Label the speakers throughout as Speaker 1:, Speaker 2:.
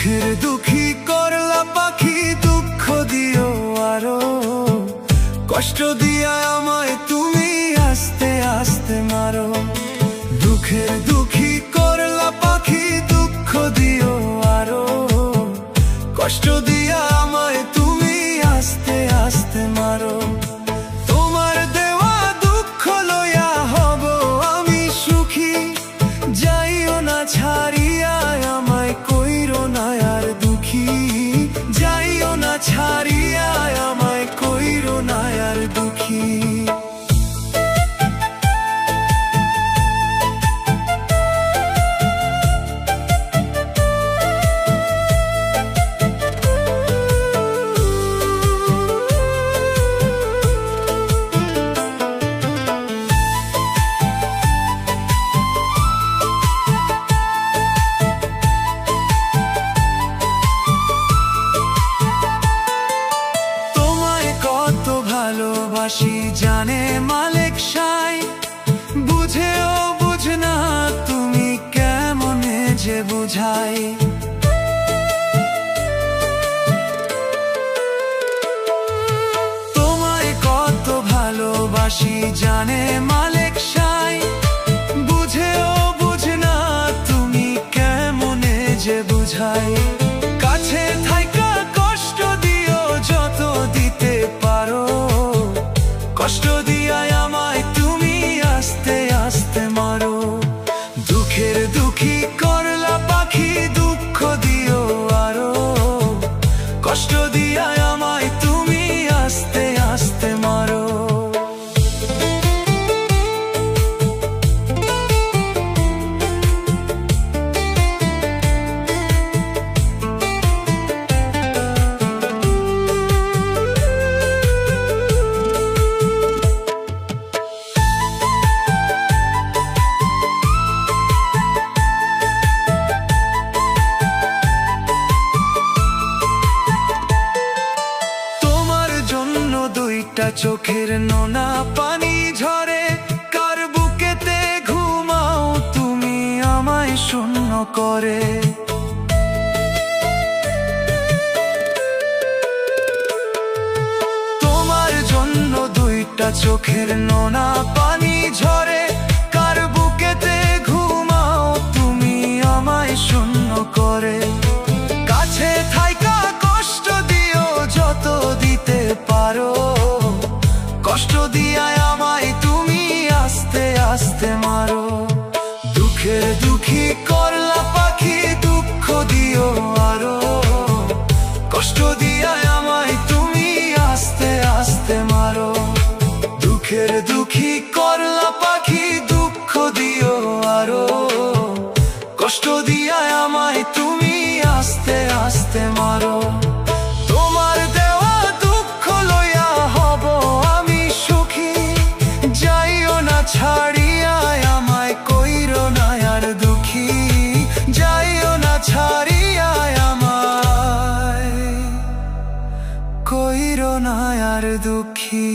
Speaker 1: দুঃখের দুঃখী করলা পাখি, দুঃখ দিও আরো, কষ্ট দিয়া আমায় তুমি আস্তে আস্তে মারো। দুঃখের দুঃখী করলা পাখি, দুঃখ দিও আরো, কষ্ট দিয়া আমায় তুমি আস্তে আস্তে মারো। তোমার দেওয়া দুঃখ লইয়া হব আমি সুখী, যাইও না ছাড়িয়া আমায় কইরো না আর দুঃখী, যাইও না ছাড়িয়া আমায় কইরো না আর দুঃখী। ভালোবাসি জানে মালিক সাই, বুঝেও বুঝ না তুমি কেমনে যে বুঝাই। তোমায় কত ভালোবাসি জানে মালিক সাই, বুঝেও বুঝ না তুমি কেমনে যে বুঝাই। কাছে থাইকা কষ্ট দিও যত দিতে পারো, কষ্ট দিয়া আমায় তুমি আস্তে আস্তে মারো। দুঃখের দুঃখী করলা পাখি, দুঃখ দিও আরো, কষ্ট দিয়া আমায় তুমি আস্তে আস্তে মারো। দুইটা চোখের নোনা পানি ঝরে, কার বুকেতে ঘুমাও তুমি আমায় শূন্য করে। তোমার জন্য দুইটা চোখের নোনা পানি ঝরে, কার বুকেতে ঘুমাও তুমি আমায় শূন্য করে। কাছে থাইকা কষ্ট দিও যত দিতে পারো, কষ্ট দিয়া আমায় তুমি আস্তে আস্তে মারো। দুঃখের দুঃখী করলা পাখি, দুঃখ দিও আরো, কষ্ট দিয়া আমায় তুমি আস্তে আস্তে মারো। দুঃখের দুঃখী করলা পাখি, দুঃখ দিও আরো, কষ্ট দিয়া আমায় তুমি আস্তে আস্তে মারো। তোমার দেওয়া দুঃখ লইয়া হব আমি সুখী, যাইও না ছাড়িয়া আমায় কইরো না আর দুঃখী, যাইও না ছাড়িয়া আমায় কইরো না আর দুঃখী।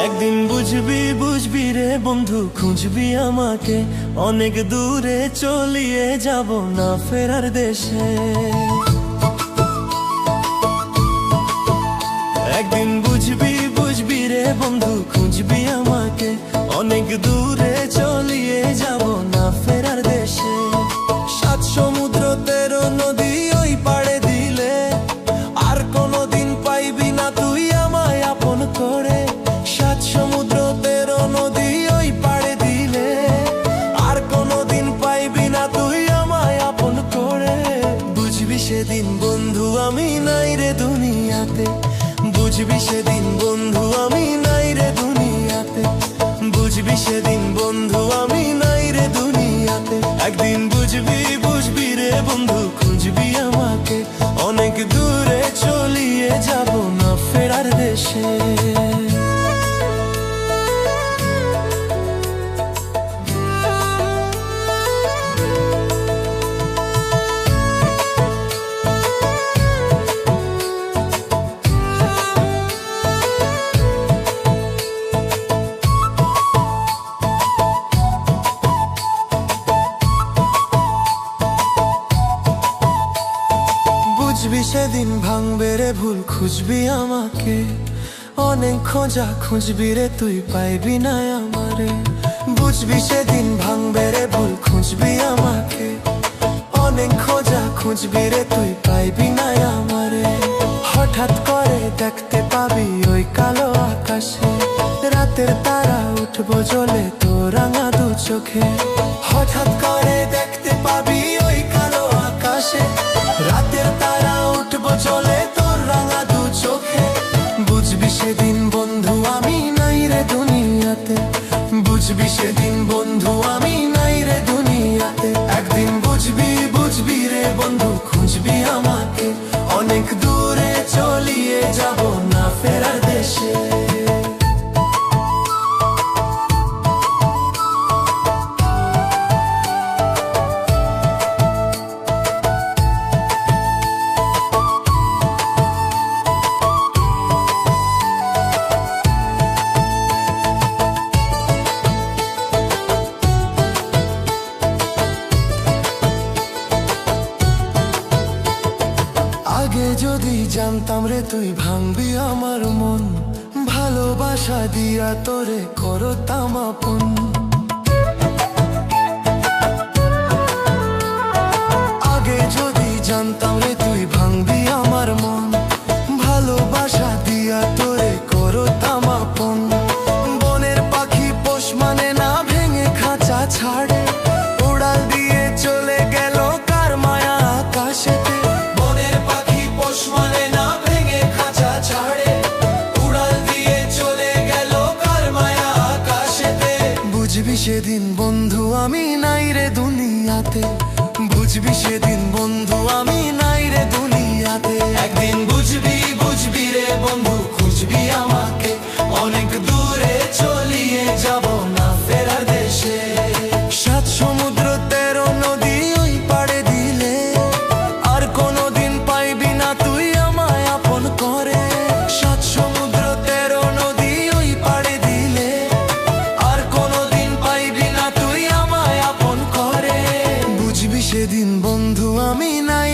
Speaker 2: একদিন বুঝবি বুঝবি রে বন্ধু, খুঁজবি আমাকে, অনেক দূরে চলিয়ে যাব না ফেরার দেশে। একদিন বুঝবি বুঝবি রে বন্ধু, খুঁজবি আমাকে, অনেক দূরে চলিয়ে যাব না ফেরার দেশে। 7 সমুদ্র 13 নদী ওই পাড়ে দিলে, আর কোনোদিন পাইবি না তুই আমায় আপন করে। 7 সমুদ্র 13 নদী ওই পাড়ে দিলে, আর কোনোদিন পাইবি না তুই আমায় আপন করে। বুঝবি সেদিন বন্ধু আমি নাই রে দুনিয়াতে, বুঝবি সেদিন বন্ধু আমি নাই রে দুনিয়াতে, বুঝবি সেদিন বন্ধু আমি নাই রে দুনিয়াতে। একদিন বুঝবি বুঝবি রে বন্ধু, খুঁজবি আমাকে, অনেক দূরে চলিয়ে যাব না ফেরার দেশে। বুঝবি সেদিন ভাঙবে রে ভুল, খুঁজবি আমাকে, অনেক খোঁজা খুঁজবি রে তুই পাইবি না আমারে। বুঝবি সেদিন ভাঙবে রে ভুল, খুঁজবি আমাকে, অনেক খোঁজা খুঁজবি রে তুই পাইবি না আমারে। হঠাৎ করে দেখতে পাবি ওই কালো আকাশে, রাতের তারা উঠবো জ্বলে তোর রাঙা দু চোখে। হঠাৎ করে দেখতে পাবি ওই কালো আকাশে, রাতের তারা উঠবো চলে তোর রাঙা দু চোখে। বুঝবি সেদিন বন্ধু আমি নাই রে দুনিয়াতে, বুঝবি সেদিন বন্ধু আমি নাই রে দুনিয়াতে। একদিন বুঝবি বুঝবি রে বন্ধু, খুঁজবি আমাকে, অনেক দূরে চলিয়ে যাব না ফেরার দেশে। আগে যদি জানতাম রে তুই ভাঙবি আমার মন, ভালোবাসা দিয়া তোরে করতাম আপন। আগে যদি জানতাম রে তুই ভাঙবি আমার মন, ভালোবাসা দিয়া তোরে করতাম আপন। বনের পাখি পোষ মানে না, ভেঙে খাঁচা ছাড়ে, উড়াল দিয়ে চলে গেল কার মায়া আকাশেতে। বনের পাখি পোষ মানে না, ভেঙে খাঁচা ছাড়ে, উড়াল দিয়ে চলে গেল কার মায়া আকাশেতে। বুঝবি সেদিন বন্ধু আমি নাই রে দুনিয়াতে, বুঝবি সেদিন বন্ধু আমি নাই রে দুনিয়াতে। একদিন বুঝবি বুঝবি রে বন্ধু, খুঁজবি আমাকে, অনেক দূরে চলিয়ে যাব না ফেরার দেশে। সাত সমুদ্র 13 নদী ওই পাড়ে দিলে, আর কোনোদিন পাইবি না তুই আমায় আপন করে। সাত সমুদ্র 13 নদী ওই পাড়ে দিলে, আর কোনোদিন পাইবি না তুই আমায় আপন করে। বুঝবি সেদিন বন্ধু আমি নাই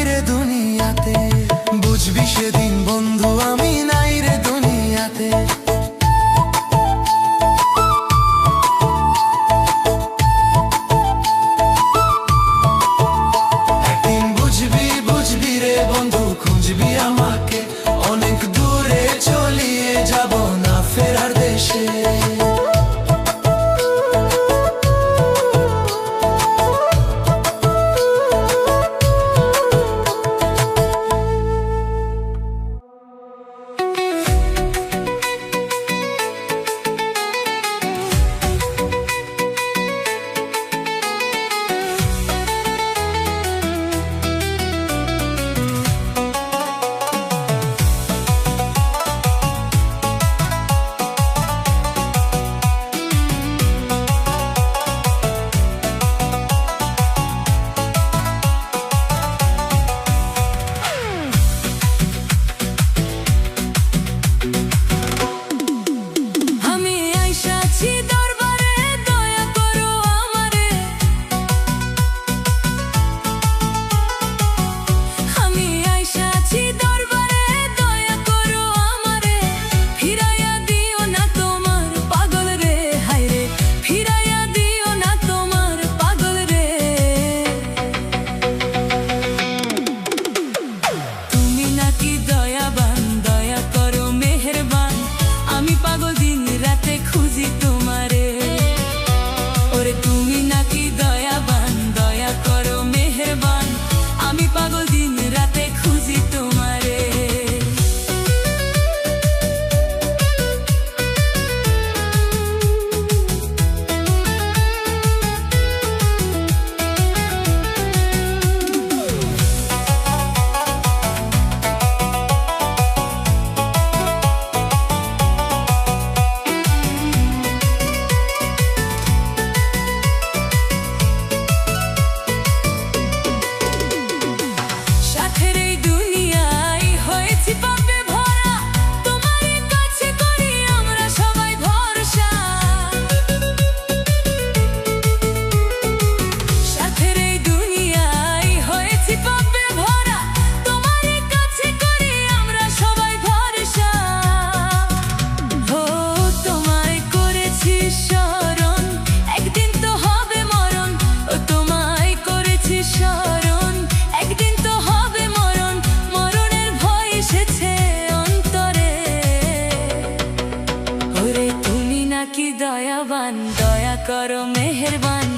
Speaker 3: করো মেহেরবান,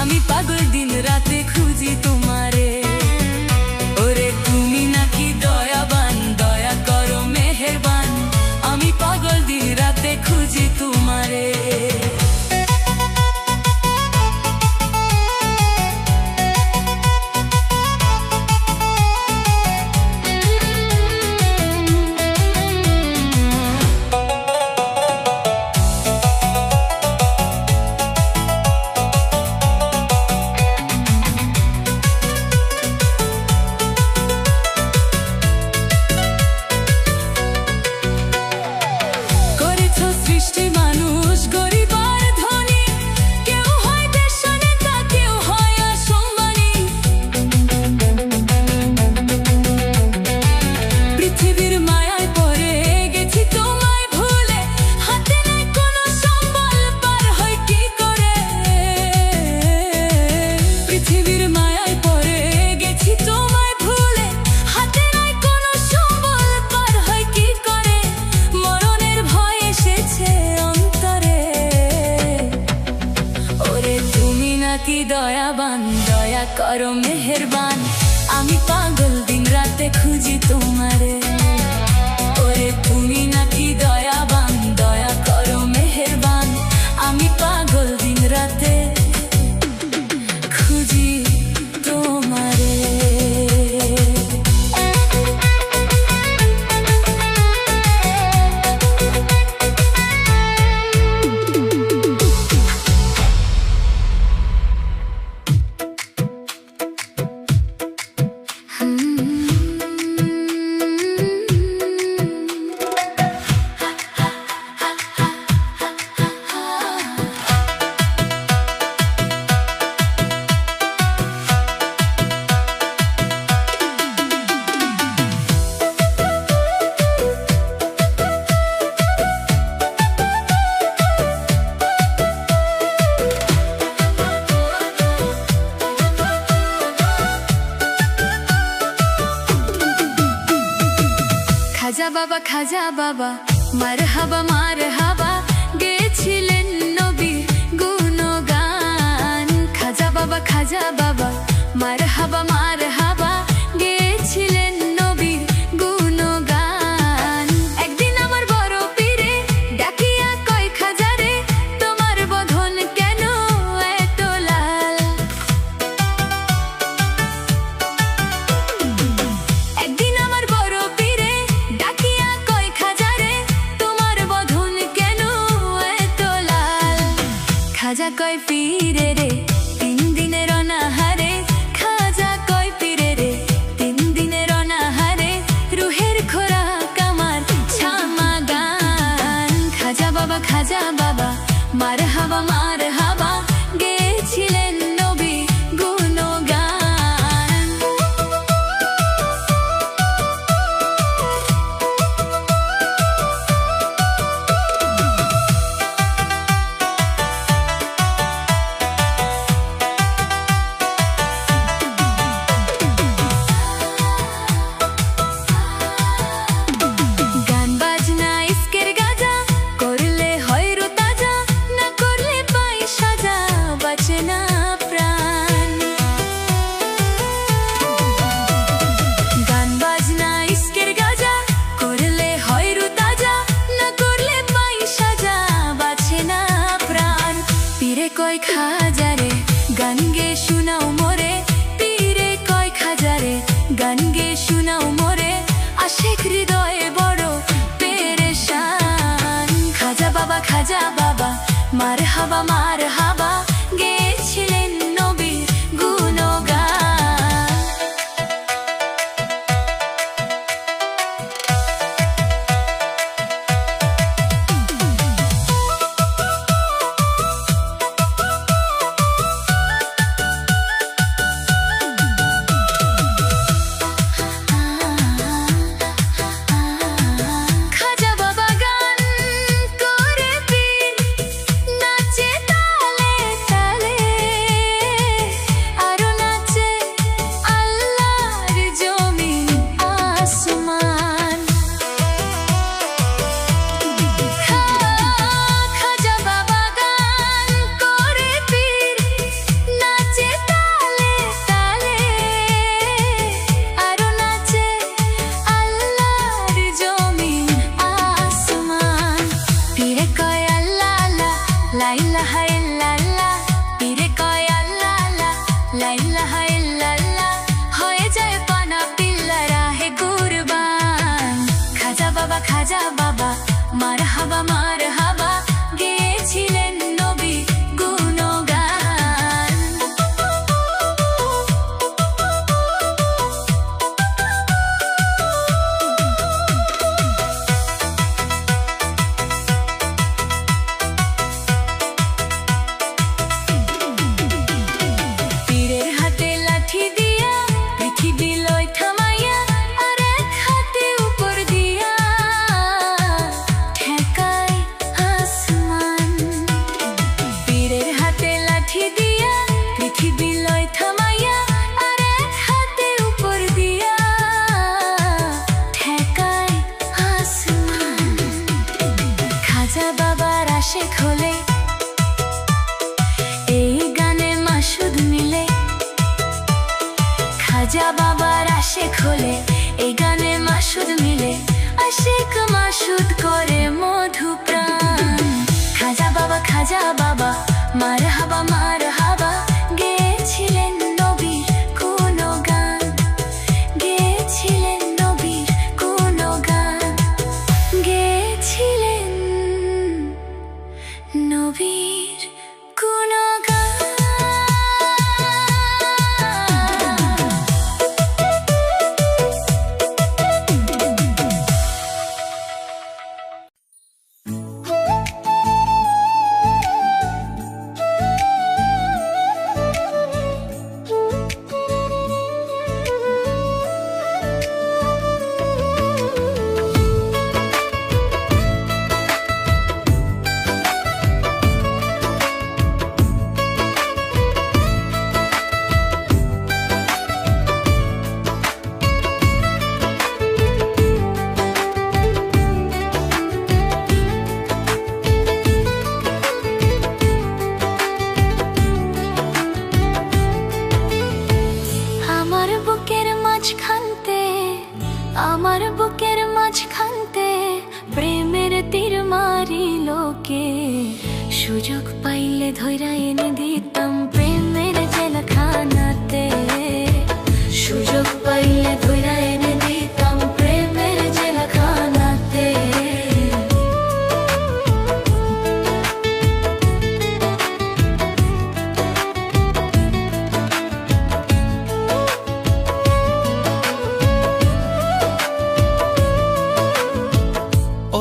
Speaker 3: আমি পাগল দিন রাতে খুঁজি তোমারে। ওরে তুমি নাকি দয়াবান, দয়া করো মেহেরবান, আমি পাগল দিন রাতে খুঁজি তোমারে। সৃষ্টি মানুষ গরিব আর ধনী, কেউ হয় দেশ নেতা, কেউ হয় অসম্মানী। পৃথিবীর মায়ায় পড়ে গেছি তোমায় ভুলে, হাতে নাই কোনো সম্বল, পার হয় কি করে। পৃথিবীর মায়ায় পড়ে গেছি তোমায় ভুলে, হাতে নাই কোনো সম্বল, পার হয় কি করে। মরণের ভয় এসেছে অন্তরে। ওরে তুমি নাকি দয়াবান, দয়া করো মেহেরবান, আমি পাগল দিন রাতে খুঁজি তোমারে। ওরে তুমি নাকি দয়াবান, দয়া করো মেহেরবান, আমি পাগল দিন রাতে খুঁজি তোমারে। খাজা বাবা, খাজা বাবা, মারহাবা মারহাবা, গেছিলেন নবীর গুণগান। খাজা বাবা, খাজা বাবা, মারহাবা মারহাবা, গেছিলেন নবীর গুণগান। একদিন আমার বড় পীরে ডাকিয়া কয় খাজারে, তোমার বধন কেন এত লাল। একদিন আমার বড় পীরে ডাকিয়া কয় খাজারে, তোমার বধন কেন এত লাল। খাজা কয় পীরে রে, 3 দিনের অনাহারে। খাজা কয় পীরে রে, 3 দিনের অনাহারে, রুহের খোরাক আমার ছামা গান। খাজা বাবা, খাজা বাবা, মারহাবা মারহাবা, গেছিলেন নবী গুণগান। গান বাজনা ইস্কের গাজা, করলে হয় রো তাজা, না করলে পাই সাজা, বাঁচে না প্রাণ। গান বাজনা ইস্কের গাজা, করলে হয় রো তাজা, না করলে পাই সাজা, বাঁচে না প্রাণ। পীরে কয় খাজারে, গান গে শোনাও মোরে। পীরে কয় খাজারে, গান গে শোনাও মোরে, আশিক হৃদয়ে বড় পেরেশান। খাজা বাবা, খাজা বাবা, মারহাবা মারহাবা, গেছিলেন নবীর গুণগান। খাজা বাবা গান করে পীর, নাচে তালে হাবা মার হাবা গেয়েছিলেন নবী গুণগান। পীরের হাতে লাঠি দিয়া পৃথিবী লয় থামাইয়া, আর এক হাতে উপর দিয়া ঠেকায় আসমান। পীরের হাতে লাঠি দিয়া পৃথিবী লয় থামাইয়া, আর এক হাতে উপর দিয়া ঠেকায় আসমান। খাজা বাবার আশেক হলে এই গানে মাসুদ মিলে, খাজা বাবার আশেক হলে এই গানে মাসুদ মিলে, আশেক মাসুদ করে মধু প্রাণ। খাজা বাবা মার হাবা গেয়েছিলেন নবীর কোনো গান, গেয়েছিলেন নবীর কোনো গান, গেয়েছিলেন নবীর কোনো গান। আমার বুকের মাঝখানতে প্রেমের তীর মারিল কে, সুযোগ পাইলে ধইরা এনে দিতাম প্রেমের জেলখানাতে, সুযোগ পাইলে ধইরা এনে দিতাম প্রেমের জেলখানাতে।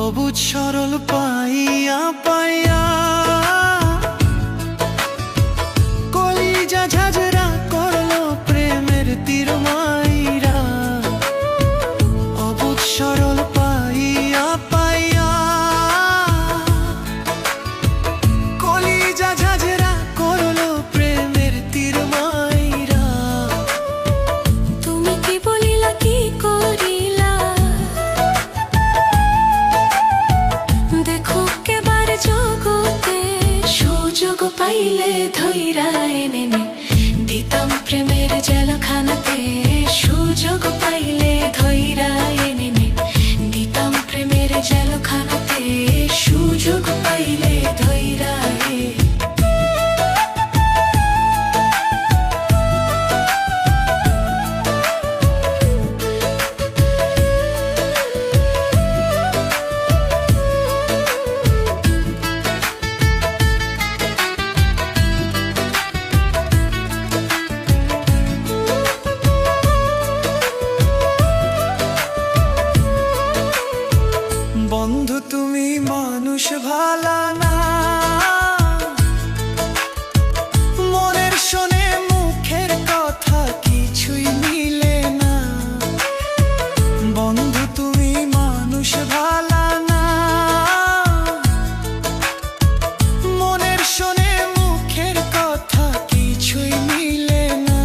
Speaker 1: অবুঝ সরল পাইয়া পাইয়া কলিজা ঝাঁঝরা করলো প্রেমের তীর মাইরা। অবুঝ সরল পাইয়া পাইয়া কলিজা ঝাঁঝরা করলো প্রেমের তীর মাইরা।
Speaker 3: তুমি কি বলিলা কি করিলা, দেখো কেবার জগতে সুযোগ পাইলে ধইরা এনে দিতাম প্রেমের জেলখানাতে, সুযোগ পাইলে ধইরা এনে দিতাম প্রেমের জেলখানাতে, সুযোগ পাইলে ধইরা
Speaker 1: বন্ধু তুমি মানুষ ভালা না, মনের শোনে মুখের কথা কিছুই মিলে না। বন্ধু তুমি মানুষ ভালা না, মনের শোনে মুখের কথা কিছুই মিলে না।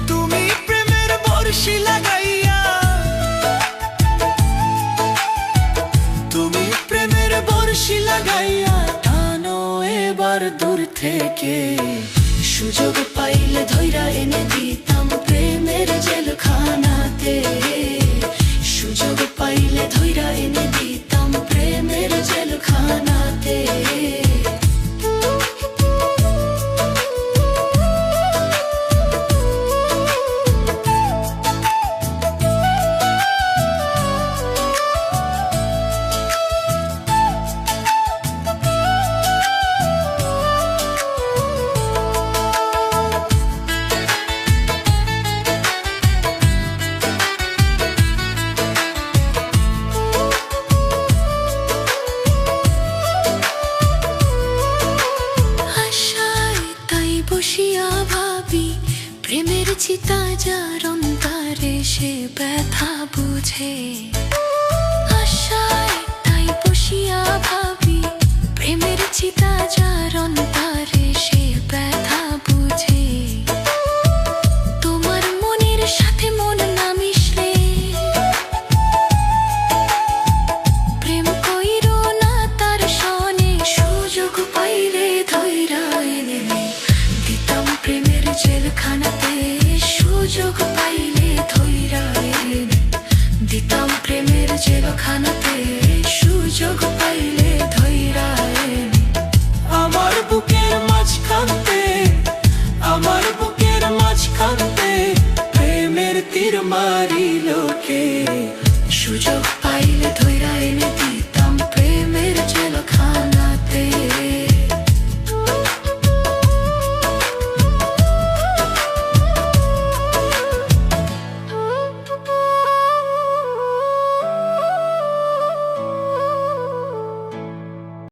Speaker 1: তুমি প্রেমের বর্ষি লাগাইয়া, তুমি প্রেমের বর্ষি লাগাইয়া টানো এবার দূর থেকে, সুযোগ পাইলে ধইরা এনে দিতাম প্রেমের জেলখানাতে, সুযোগ পাইলে ধইরা এনে দিতাম প্রেমের জেলখানাতে।
Speaker 3: যার অন্তরে সে ব্যথা বুঝে। আশায় তাই বসিয়া ভাবি, প্রেমের চিতা যার অন্তরে সে ব্যথা বুঝে। তোমার মনের সাথে মন না মিশলে প্রেম কইরো না তার সনে। সুযোগ পাইলে ধইরা এনে দিতাম প্রেমের জেলখানাতে। সুযোগ পাইলে ধইরা এনে দিতাম প্রেমের জেলখানাতে। সুযোগ পাইলে ধইরা